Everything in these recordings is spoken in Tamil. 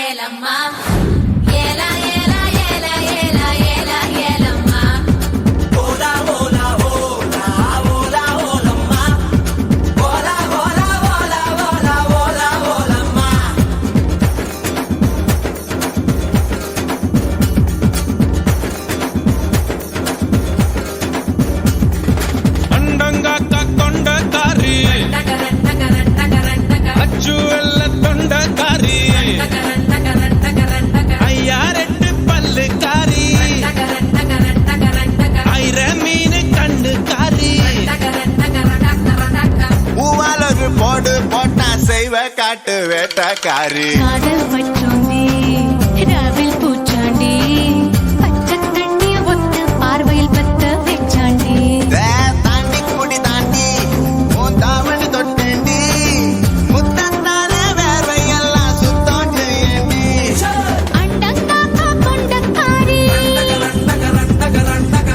ஏலம்மா ஏலா ஏலா ஏலா ஏலா ஏலா ஏலம்மா ஓலா ஓலா ஓலா ஓலா ஓலம்மா ஓலா ஓலா ஓலா ஓலா ஓலா ஓலம்மா அண்டங்காக்கா கொண்டக்காரி அச்சு வெள்ள தொண்டக்காரி ஐயாரெட்டு பல்லுக்காரி ஐர மீன் கண்ணுக்காரி பூவாலொரு போடு போட்டா செய்வ காட்டு வேட்டக்காரி காதல் வச்சோமே ராவில் பூச்சாண்டி பச்சை தண்ணிய ஒத்து பார்வையில் பத்த வச்சாண்டி தாண்டி குடி தாண்டி உன் தாவணி தொட்டேண்டி முத்தத்தான வேர்வையெல்லாம் சுத்தம் செய்யண்டி அண்டங்காக்கா கொண்டக்காரி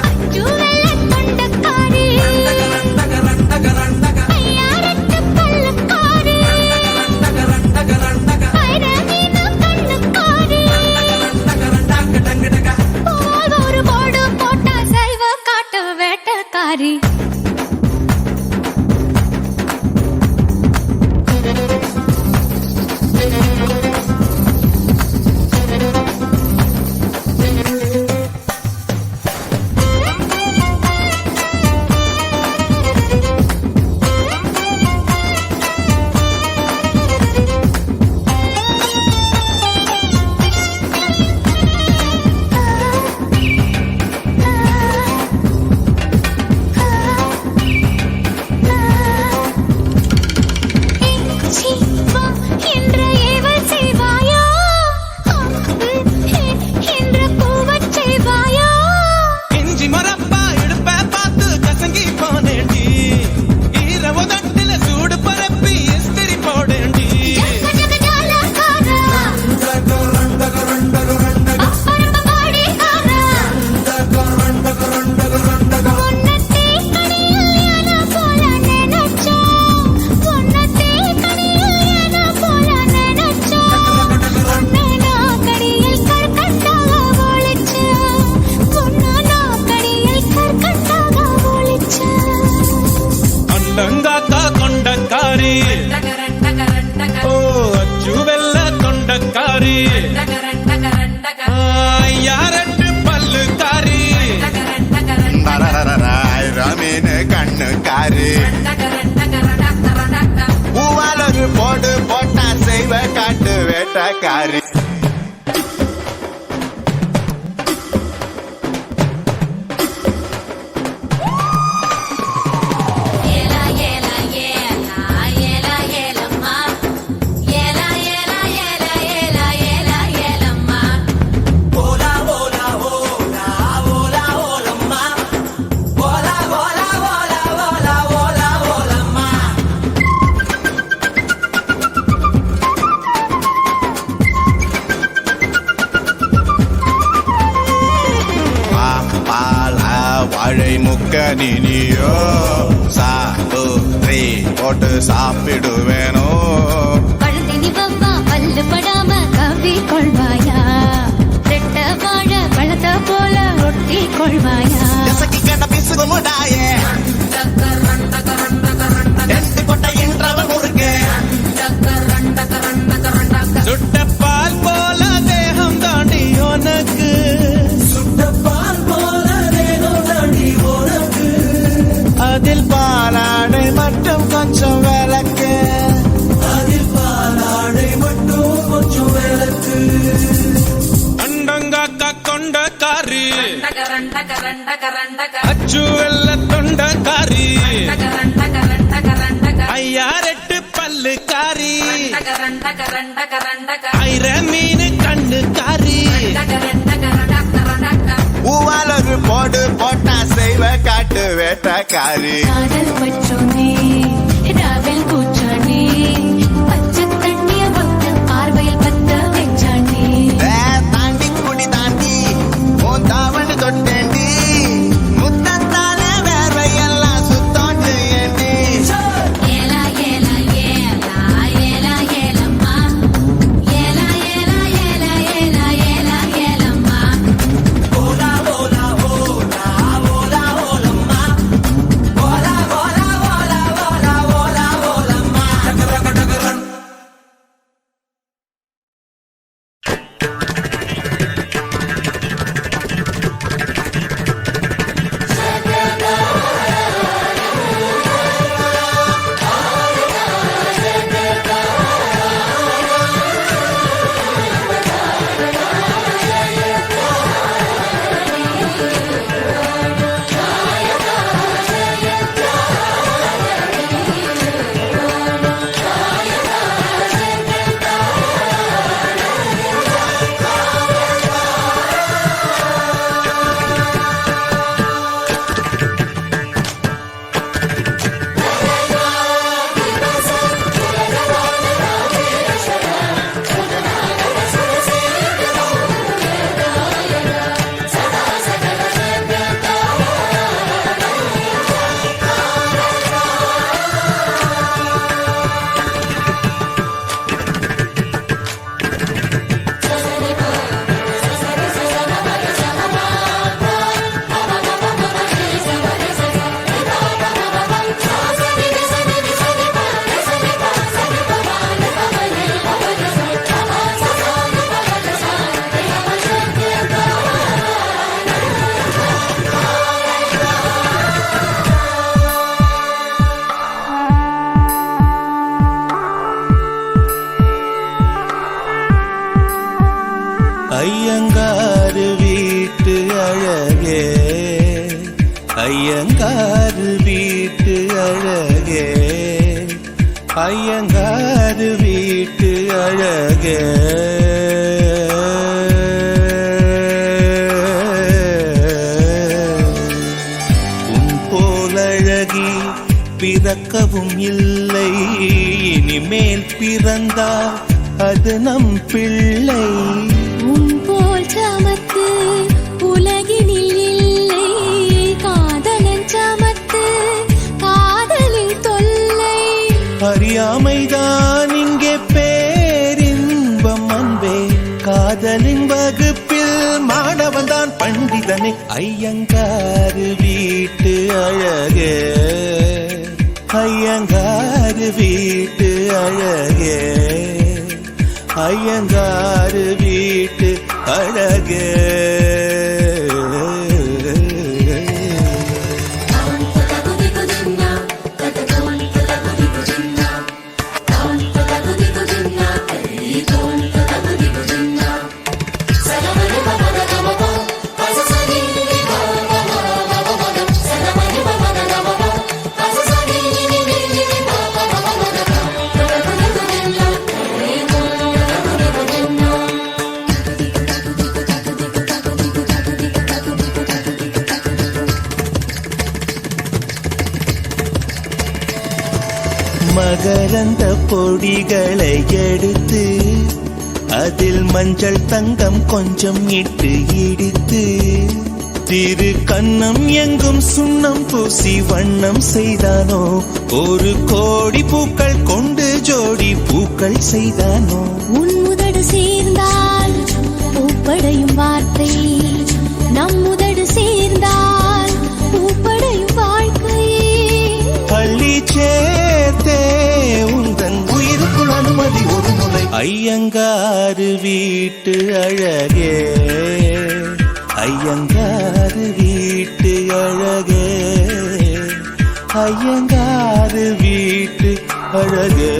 அச்சு வெள்ள தொண்டக்காரி ஐயாரெட்டு பல்லுக்காரி ஐர மீன் கண்ணுக்காரி பூவால் ஒரு போடு போட்டா செய்வ காட்டு வேட்டக்காரி சிவா என்ற ஏவல் செய்வாயா என்ற பூவச் செய்வாயா இஞ்சி மரப்பா இடுப்ப பார்த்து கசங்கி போனேண்டி ஈரவு தட்டில சூடு பரப்பி இஸ்திரி போடேண்டி ஜகஜாலகாரா அப்பரம்ப பாடிகாரா உன்னத்தே கனியில் யானா போல நினைச்சா உன்னத்தே கனியில் யானா போல நினைச்சா உன்னனா கடியில் கற்கண்டாக ஒளிச்சா உன்னனா கடியில் கற்கண்டாக ஒளிச்சா அண்டங்காக்கா கொண்டக்காரி ஓ அச்சு வெள்ள தொண்டக்காரி ஐயாரெட்டு பல்லுக்காரி மீன் கண்ணுக்காரி பூவாலொரு போடு போட்டா செய்வ காட்டு வேட்டக்காரி ஏலா ஏலா ஏலா ஏலா ஏலம்மா ஏலா ஏலா ஏலா ஏலா ஏலா ஏலம்மா ஓலா ஓலா ஓலா ஓலா ஓலம்மா ஓலா ஓலா ஓலா ஓலா ஓலா ஓலம்மா பால வாழை முக்க நீனியோ சாப்பிட்ரி போட்டு சாப்பிடுவேனோ பழுதினி வவ்வா பல்லு படாம கவ்வி கொள்வாயா ரெட்ட வாழ பழத்த போல ஒட்டி கொள்வாயா எசக்கி கண்ட பிசுகுமுடாயே எட்டு கொட்ட இன்றவன் முறுக்கு சுட்ட பால் போல தேகம் தாண்டி உனக்கு அதில் பாலாடை மட்டும் கொஞ்சம் விளக்கு அண்டங்காக்கா கொண்டக்காரி அச்சு வெள்ள தொண்டக்காரி ஐயாரெட்டு பல்லுக்காரி ஐர மீன் கண்ணுக்காரி பூவாலொரு போடு போட்டா செய்வ காட்டு வேட்டக்காரி காதல் வச்சோமே ராவில் பூச்சாண்டி பச்சை தண்ணிய ஒத்து பார்வையில் பத்த வச்சாண்டி தாண்டி குடி தாண்டி உன் தாவணி தொட்டேண்டி முத்தத்தான வேர்வையெல்லாம் சுத்தம் செய்யண்டி ஏலா ஏலா ஏலா ஏலா ஏலம்மா ஏலா ஏலா ஐயங்காரு வீட்டு அழகே உன் போலழகி பிறக்கவும் இல்லை, இனிமேல் பிறந்தால் அது நம் பிள்ளை. உன் போல் சமத்து உலகினில் இல்லை, காதலன் சமத்து காதலில் தொல்லை. அறியாமைதான் இங்கே பேரின்பம் அன்பே, காதலின் வகுப்பில் மாணவன்தான் பண்டிதனே. ஐயங்காரு வீட்டு அழகே, ஐயங்காரு வீட்டு அழகே, ஐயங்காரு வீட்டு அழகே. மகரந்த பொடிகளை எடுத்து அதில் மஞ்சள் தங்கம் கொஞ்சம் இட்டு இடித்து திரு கண்ணம் எங்கும் சுண்ணம் பூசி வண்ணம் செய்தானோ, ஒரு கோடி பூக்கள் கொண்டு ஜோடி பூக்கள் செய்தானோ. உன் முதடு சேர்ந்தால் பூப்படையும் வார்த்தை, நம் முதடு சேர்ந்தால் பூப்படையும் வாழ்க்கையே. பள்ளி சேர்த்தே உந்தன் உயிருக்குள் அனுமதி ஒரு முறை. ஐயங்காரு வீட்டு அழகே, ஐயங்காரு வீட்டு அழகே, ஐயங்காரு வீட்டு அழகே.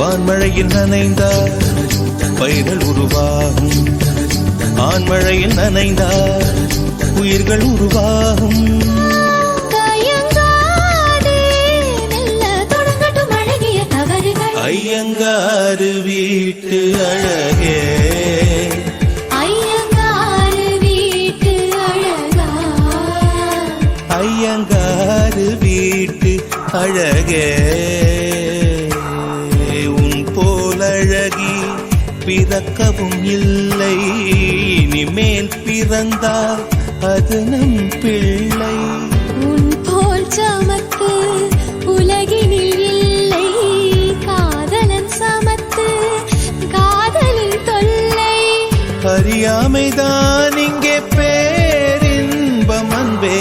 ஆண்மழையில் நனைந்தால் பயிர்கள் உருவாகும், ஆண்மழையில் நனைந்தால் உயிர்கள் உருவாகும். ஐயங்காரு வீட்டு அழகே, ஐயங்காரு வீட்டு அழகா, ஐயங்காரு வீட்டு அழகே. அழகி பிறக்கவும் இல்லை, இனிமேல் பிறந்தால் அது நம் பிள்ளை. உன் போல் சமத்து உலகினில் இல்லை, காதலன் சமத்து காதலின் தொல்லை. அறியாமைதான் இங்கே பேரின்பம் அன்பே,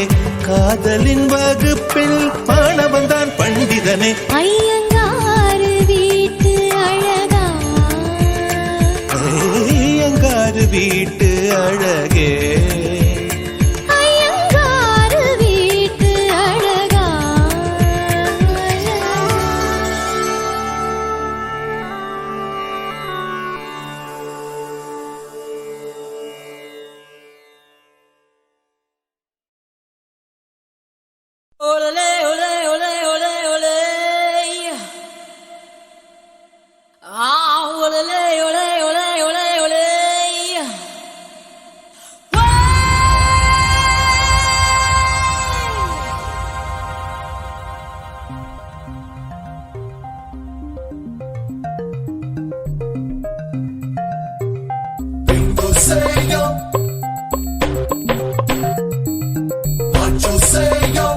காதலின் வகுப்பில் மாணவன்தான் பண்டிதனே. ஐயங்காரு வீட்டு அழகா, ஐயங்காரு வீட்டு அழகே, ஐயங்காரு வீட்டு அழகா. Olé, olé, olé, olé, olé. Ah, olé, olé, olé, olé, olé. People say yo, what you say yo.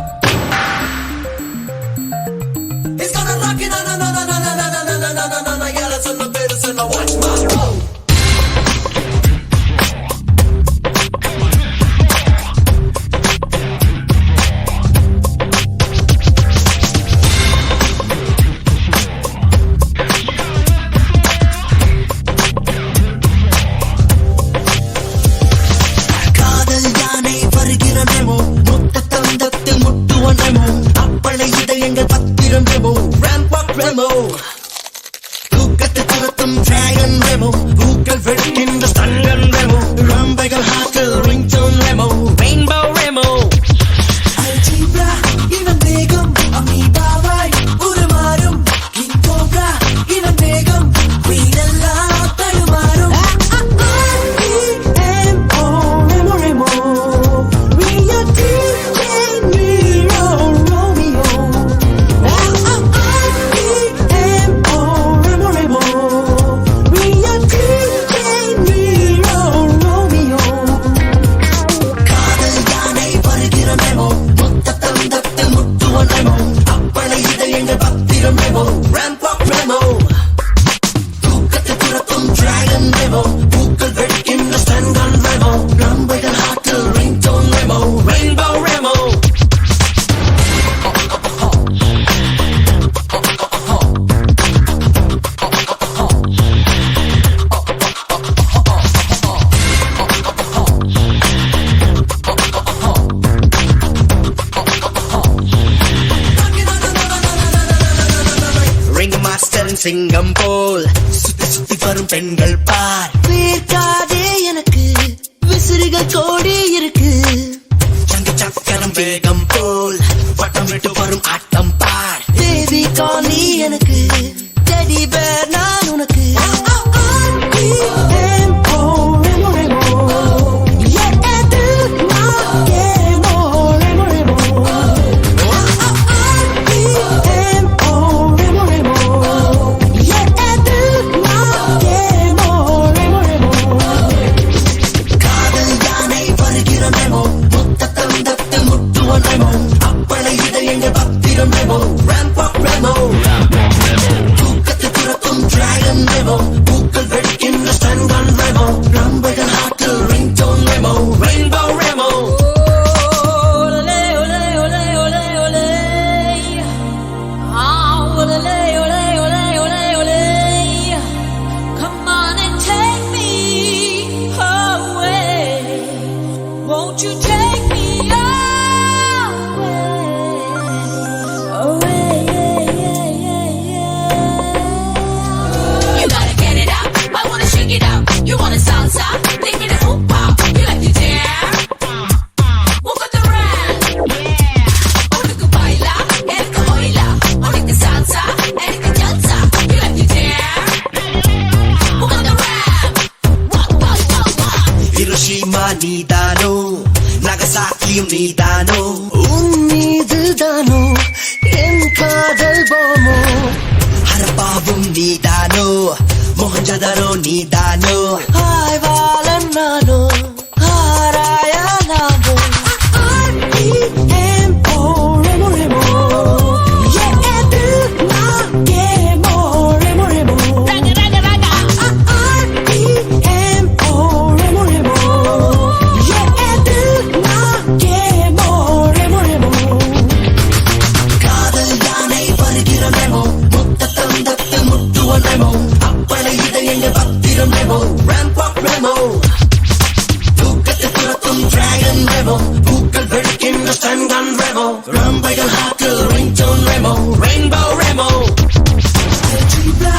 Remo apply இதயங்கள் பத்திரம் ரெமோ ராம்பாக் ரெமோ தூக்கத்தை துரத்தும் டிராகன் ரெமோ பூக்கள் வெடிக்கின்ற ஸ்டங்கன் ரெமோ ரம்பைகள் ஹாக்கில் ringtone Remo rainbow Remo algebra இவன் வேகம் அமீபாவாய் உருமாறும் கிங் கோப்ரா இவன் வேகம் வீடெல்லாம் தடுமாறும் Rampart Remo தூக்கத்தை துரத்தும் டிராகன் ரெமோ பூக்கள் வெடிக்கின்ற ஸ்டங்கன் ரெமோ ரம்பைகள் ஹாட்டில் ringtone Remo rainbow Remo ring மாஸ்டரின் சிங்கம் போல் சுத்தி சுத்தி வரும் பெண்கள் பார் வேர்க்காதே எனக்கு விசிறிகள் கோடி இருக்கு சங்கு சக்கரம் வேகம் போல் வட்டம் விட்டு வரும் ஆட்டம் பார் தேவி காணி எனக்கு டெடி பேர் நான் உனக்கு அப்பளை இதயங்கள் பத்திரம் ரெமோ ராம்பாக் ரெமோ தூக்கத்தை துரத்தும் டிராகன் ரெமோ பூக்கள் வெடிக்கின்ற ஸ்டங்கன் ரெமோ ரம்பைகள் ஹாட்டில் ringtone Remo rainbow Remo Ole, ole, ole, ole, ole. Ah, ole, ole, ole, ole, ole. Come on and take me away. Won't you take me away? Away, yeah, yeah, yeah, yeah. You gotta get it up, I wanna shake it up. You wanna salsa, take me to hoop hop. You like to dare? Walk on the ramp, yeah. Unuku baila, enakku oila. Unuku salsa, enakku jalsa. You like to dare? Walk on the ramp, walk, walk, walk, walk. Hiroshima நீதானோ நகசாக்கியும் நீதானோ உன் மீதுதானோ என் காதல் போமோ ஹரப்பாவும் நீதானோ மொஹஞ்சதரோ நீதானோ ஆய்வாளன் நானோ ஆராயா நானோ Raga, raga, raga. காதல் யானை வருகிற ரெமோ முத்தத்தம் தத்து முட்டுவன் ரெமோ அப்பளை இதயங்கள் பத்திரம் ரெமோ ராம்பாக் ரெமோ தூக்கத்தை துரத்தும் டிராகன் ரெமோ பூக்கள் வெடிக்கின்ற ஸ்டங்கன் ரெமோ ரம்பைகள் ஹாட்டில் ringtone Remo rainbow Remo algebra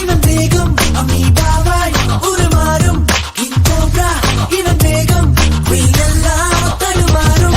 இவன் வேகம் அமீபாவாய் உருமாறும் கிங் கோப்ரா இவன் வேகம் வீடெல்லாம் தடுமாறும்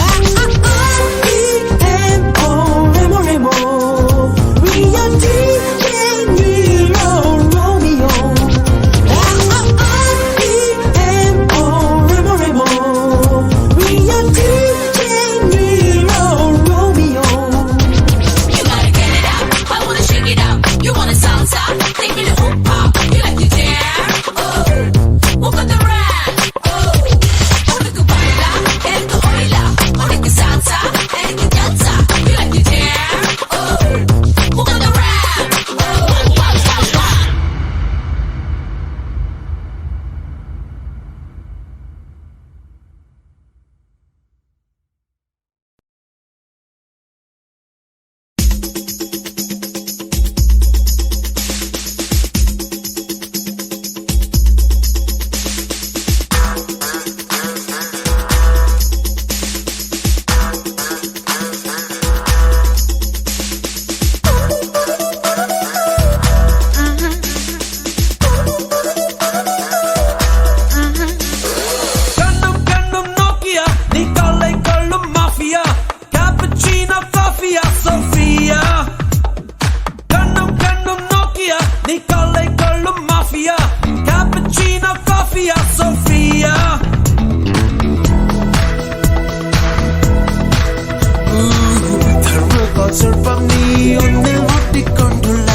போல் சொல்பம் நீ ஒன்னில் ஒட்டிக்கொண்டுள்ள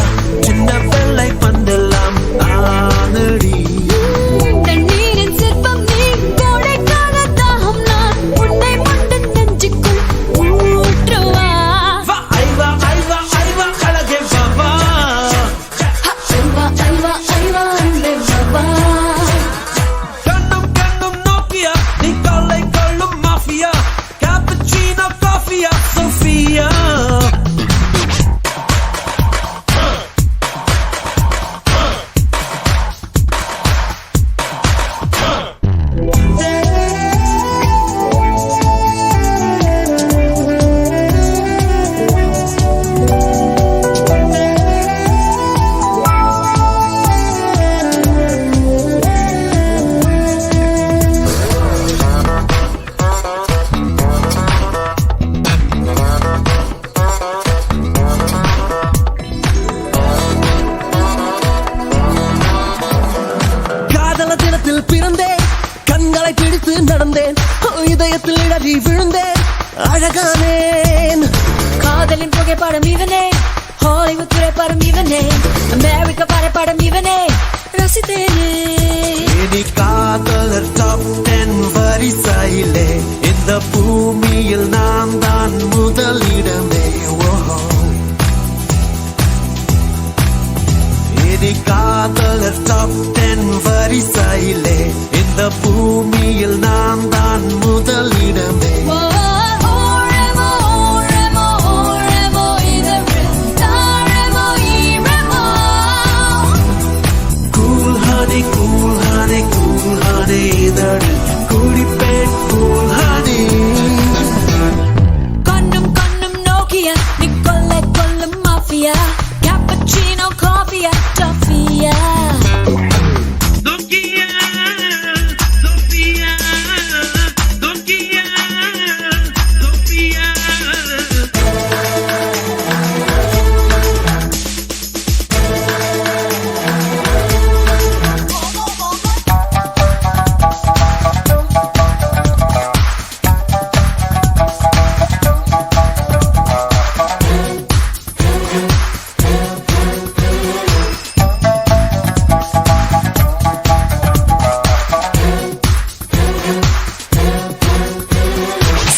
சின்ன வெள்ளை பந்தெல்லாம் ஆனடி தண்ணீரின் சிற்பம் நீ கோடைக்கால தாகம் நான் உன்னை மட்டும் நெஞ்சுக்குள் ஊற்றுவா ஐவா ஐவா ஐவா அழகே பாபா ஐவா ஐவா ஐவா அன்பே பாபா கண்ணும் கண்ணும் நோக்கியா நீ கொள்ளை கொள்ளும் மாஃபியா கேப்பச்சினோ காஃபியா சோஃபியா காதல தினத்தில் பிறந்தேன் கண்களை பிடித்து நடந்தேன் இதயத்தில் இடறி விழுந்தேன் அழகானேன் காதலின் புகைப்படம் இவனே ஹாலிவுட் திரைப்படம் இவனே அமெரிக்க வரைபடம் இவனே ரசித்தேனே இனி காதலர் டாப் 10 வரிசையிலே இந்த பூமியில் நான் தான் முதலிடமே ஓஹோ இனி காதலர் டாப் 10 வரிசையிலே இந்த பூமியில் நான் தான் முதலிடமே ஓ ஓரமோ ஓரமோ ஓரமோ இதழ் தாரமோ ஈரமோ cool honey cool honey cool honey இதழில் குடிப்பேன் கூல் ஹனி கண்ணும் கண்ணும் நோக்கிய நீ கொள்ளை கொள்ளும் மாஃபியா கேப்பச்சினோ காஃபியா டாஃபியா Sofia, Sofia, Sofia, Sofia.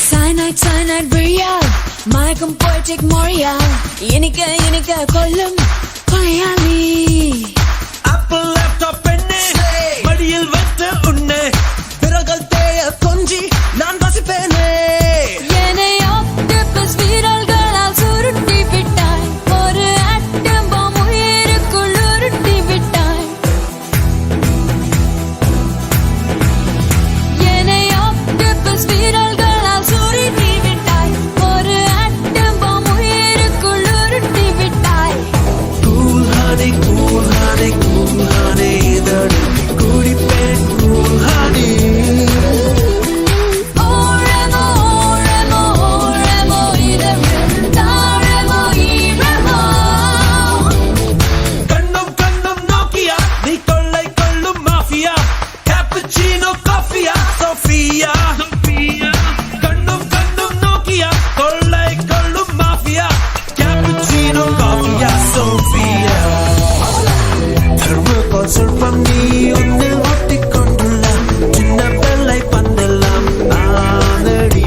Cyanide, cyanide, real மயக்கம் poetic மொழியா இனிக்க இனிக்க கொல்லும் கொலையாளி Apple laptop பெண்ணே மடியில் வைத்து உன்னை விரல்கள் தேய கொஞ்சி நான் வசிப்பேனே என்னை octopus விரல்களால் சுருட்டி விட்டாய் ஒரு atom bomb உயிருக்குள் உருட்டி விட்டாய் என்னை octopus விரல்களால் சுருட்டி விட்டாய் ஒரு atom bomb உயிருக்குள் உருட்டி விட்டாய் Cool honey, cool honey, cool honey இதழில் குடிப்பேன் cool honey ஓரமோ ஓரமோ ஓரமோ இதழ் தாரமோ ஈரமோ கண்ணும் கண்ணும் நோக்கியா நீ கொள்ளை கொள்ளும் மாஃபியா கேப்பச்சினோ காஃபியா சோஃபியா கண்ணும் கண்ணும் நோக்கியா கொள்ளை கொள்ளும் மாஃபியா கேப்பச்சினோ காஃபியா சோஃபியா தர்மகோல் சொல்பம் நீ ஒன்னில் ஒட்டிக்கொண்டுள்ள சின்ன வெள்ளை பந்தெல்லாம் ஆனடி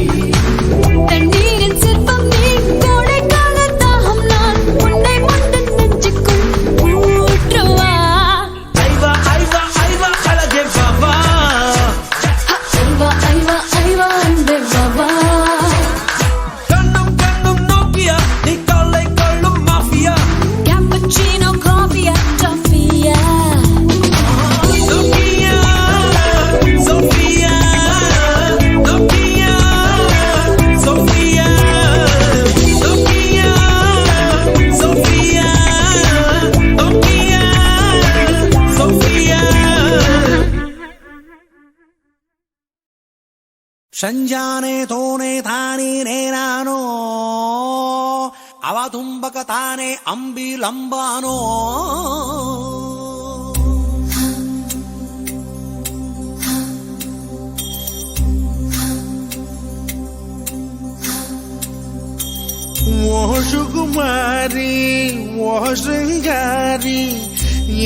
தண்ணீரின் சிற்பம் நீ கோடைக்கால தாகம் நான் உன்னை மட்டும் நெஞ்சுக்குள் ஊற்றுவா ஐவா ஐவா ஐவா அழகே பாபா ஐவா ஐவா ஐவா அன்பே பாபா கண்ணும் கண்ணும் நோக்கியா நீ கொள்ளை கொள்ளும் mafia cappuccino coffee டாஃபியா Sofia, Sofia, Sofia, Sofia, Sofia, Sofia, Sofia, Sofia. ಸಂಜಾನೆ ತೋನೆ ತಾನಿ ನೇನಾನೋ ಅವ ತುಂಬಕ ತಾನೆ ಅಂಬಿ ಲಂಬಾನೋ ஓ சுகுமாரி ஓ சிங்காரி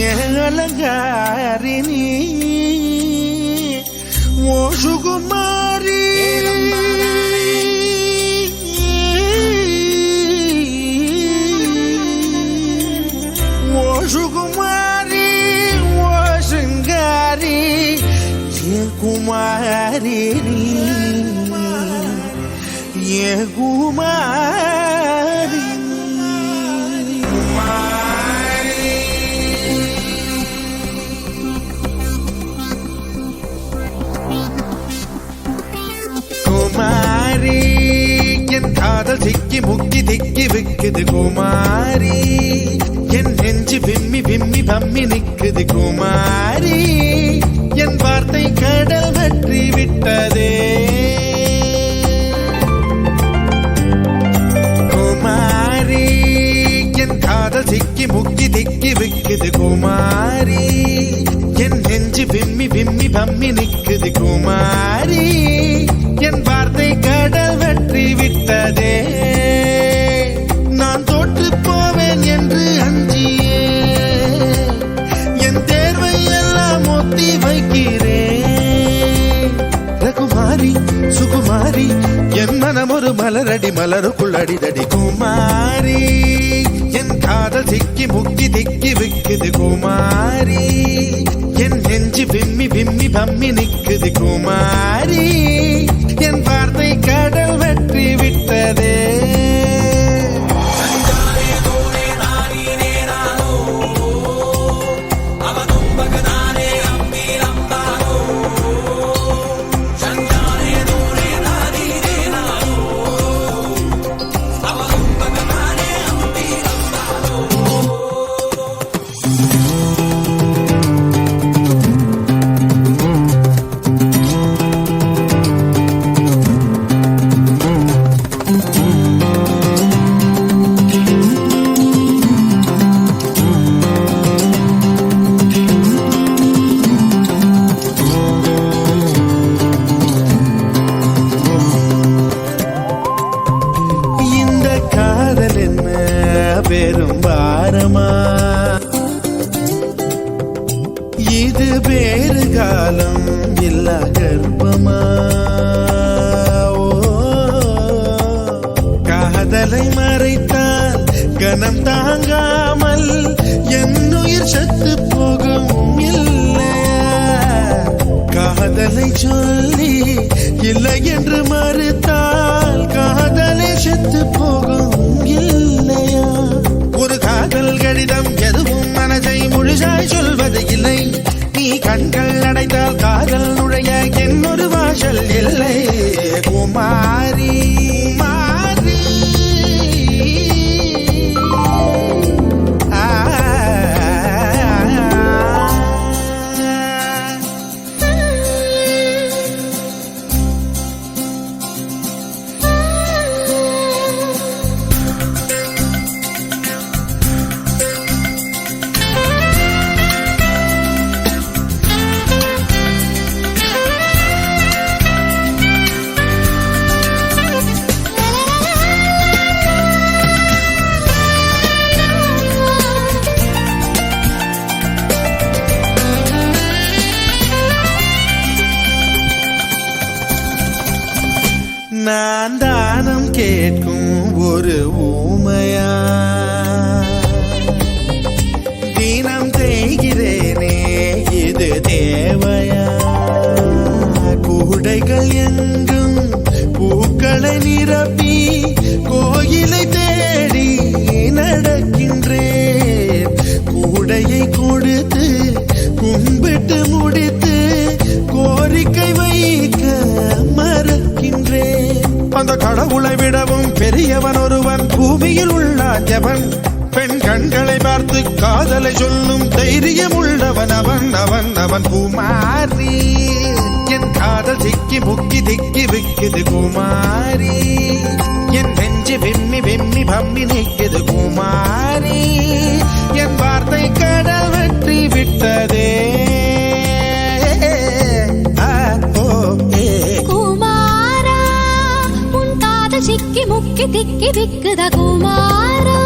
ஏலங்காரினி ஓ சுகுமாரி ஓ சுகுமாரி ஓ சிங்காரி ஏ குமாரி ஏ குமாரி குமாரி என் காதல் சிக்கி முக்கி திக்கி விக்குது குமாரி என் நெஞ்சு விம்மி விம்மி பம்மி நிக்குது குமாரி என் வார்த்தை கடல் வற்றி விட்டதே குமாரி என் காதல் சிக்கி முக்கி திக்கி விக்குது குமாரி என் நெஞ்சு விம்மி விம்மி பம்மி நிக்குது குமாரி என் வார்த்தை கடல் வற்றி விட்டதே நான் தோற்று போவேன் என்று அஞ்சியே என் தேர்வை எல்லாம் ஒத்தி வைக்கிறேன் ரகுமாரி சுகுமாரி என் மனம் ஒரு மலரடி மலருக்குள் அடிதடி குமாரி என் காதல் சிக்கி முக்கி திக்கி விக்குது குமாரி என் நெஞ்சு விம்மி விம்மி பம்மி நிக்குது குமாரி என் வார்த்தை கடல் வெற்றி விட்டதே பெரும் பாரமா இது வேறு காலம் இல்ல கர்ப்பமா காதலை மறைத்தால் கனம் தாங்காமல் என்னுயிர் சத்து போகும் இல்லையா காதலை சொல்லி இல்லை என்று மறுத்தால் காதலை செத்து போகும் இல்லையா ஒரு காதல் கடிதம் எதுவும் மனதை முழுசாய் சொல்வது இல்லை நீ கண்கள் அடைத்தால் காதல் நுழைய என்னொரு வாசல் இல்லை குமாரி மாறி நான் தானம் கேட்கும் ஒரு ஊமையா தினம் தேய்கிறேனே இது தேவையா கூடைகள் எங்கும் பூக்களை நிரப்பி கோயிலை தேடி நடக்கின்றேன் கூடையை கொடுத்து கும்பிட்டு முடித்து கோரிக்கை வைக்க மறக்கின்றேன் அந்த கடவுளை விடவும் பெரியவன் ஒருவன் பூமியில் உள்ளான் எவன் பெண் கண்களை பார்த்து காதலை சொல்லும் தைரியம் உள்ளவன் அவன் அவன் அவன் குமாரி என் காதல் சிக்கி முக்கி திக்கி விக்குது குமாரி என் நெஞ்சு விம்மி விம்மி பம்மி நிற்குது குமாரி என் வார்த்தை கடல் வெற்றி விட்டதே குமாரா உன் காதல் சிக்கி முக்கி முக்கி திக்கி திக்குத குமாரா